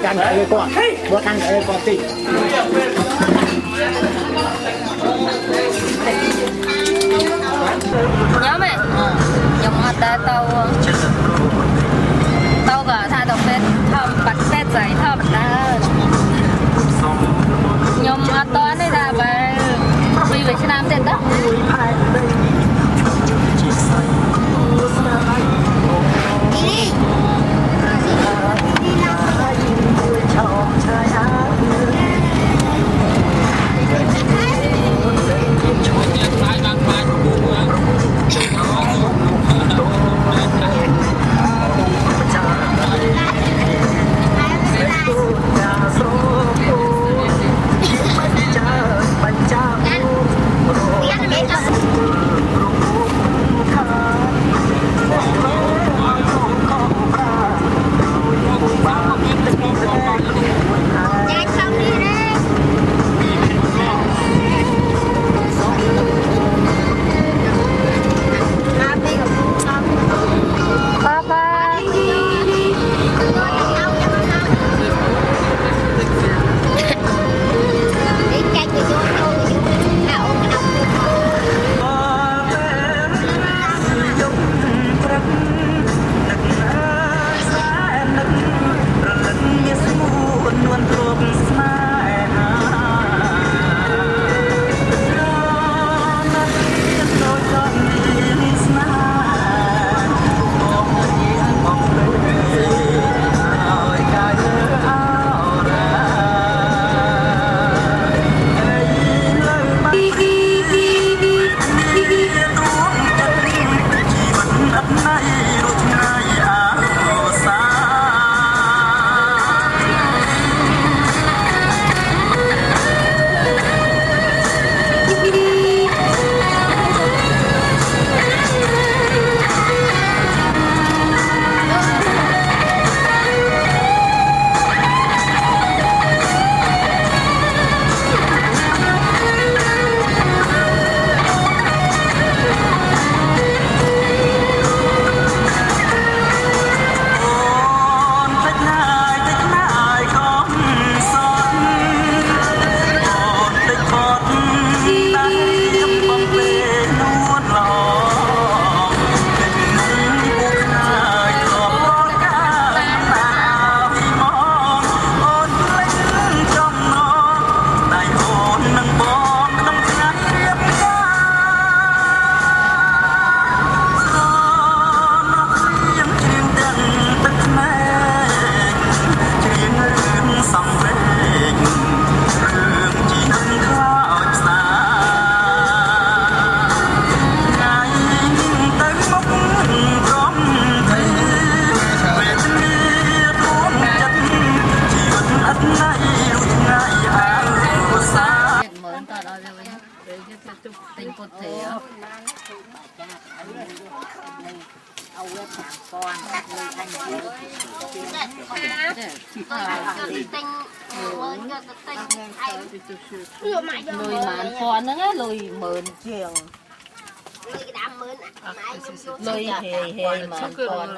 កាន់តែគាត់បើកាន់តែគាត់តិចnhớ mày dùng ở đây tàu cả thay tàu bên thơm bạch phết giấy thơm đã nhom ở đó đây là về vì Việt Nam tên đó lùi màn con nó lùi mượn chiều lùi hề màn con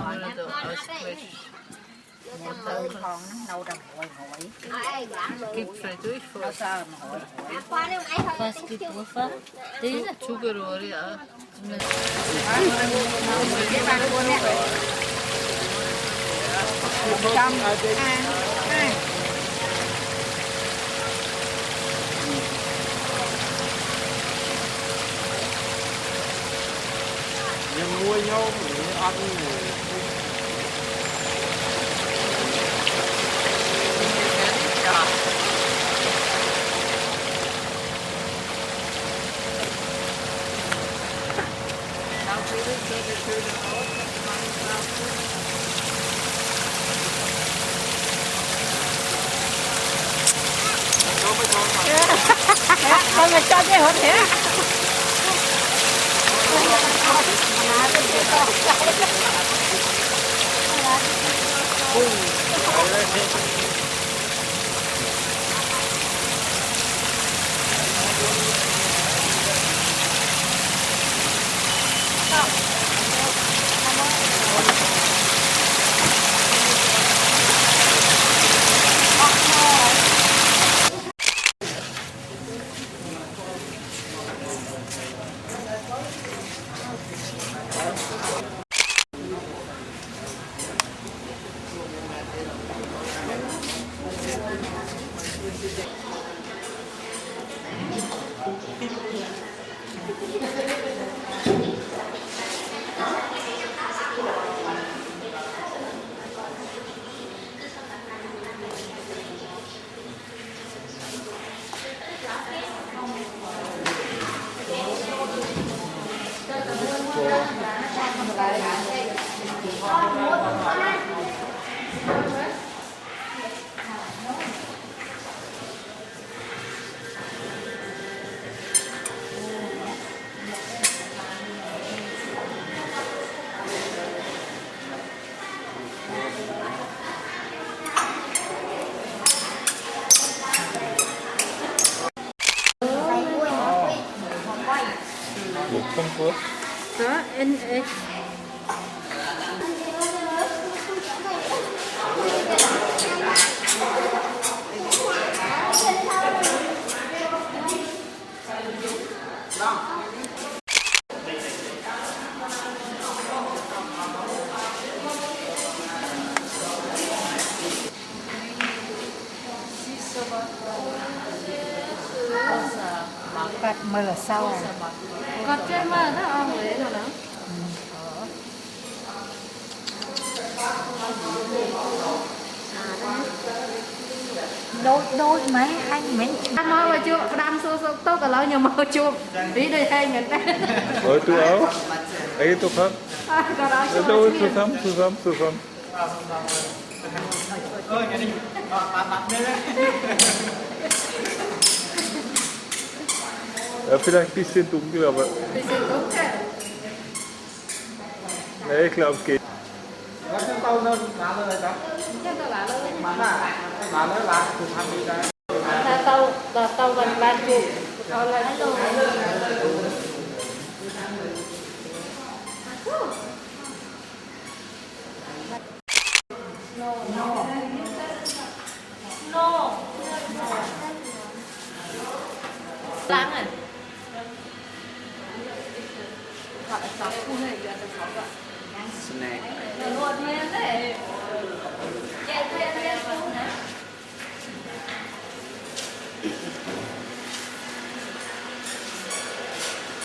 nấu đầm hỏi nó sao hỏi first kịp first tí là sugar rồi ạ nhưng nuôi nhau để ăn con mà cho cái hột thế Không có. Đó, anh Cắt mờ sau. cọt trên mà nó ong vậy rồi đó. Đôi mấy anh mấy Anh mới mà chưa đam số tốt cả lâu nhưng mà chưa ý đây hai người ta. Ôi tôi áo. Ấy tôi khắp. Còn đó chưa. Tôi tôi khám. cái này bạn đây đấy. Vielleicht ein bisschen dunkel, aber Thì sẽ tốt cái. nee, ich glaube es geht. Nó sẽ tao nó là lời đó. Chắc tao lạ luôn. Mà nó là từ tham đi ra. Tao gần ban chụp. Tao là lắm rồi. Họ đã sống khu này giờ đã sống rồi. Snack. Rồi luôn nha đấy. Chạy theo xuống nè.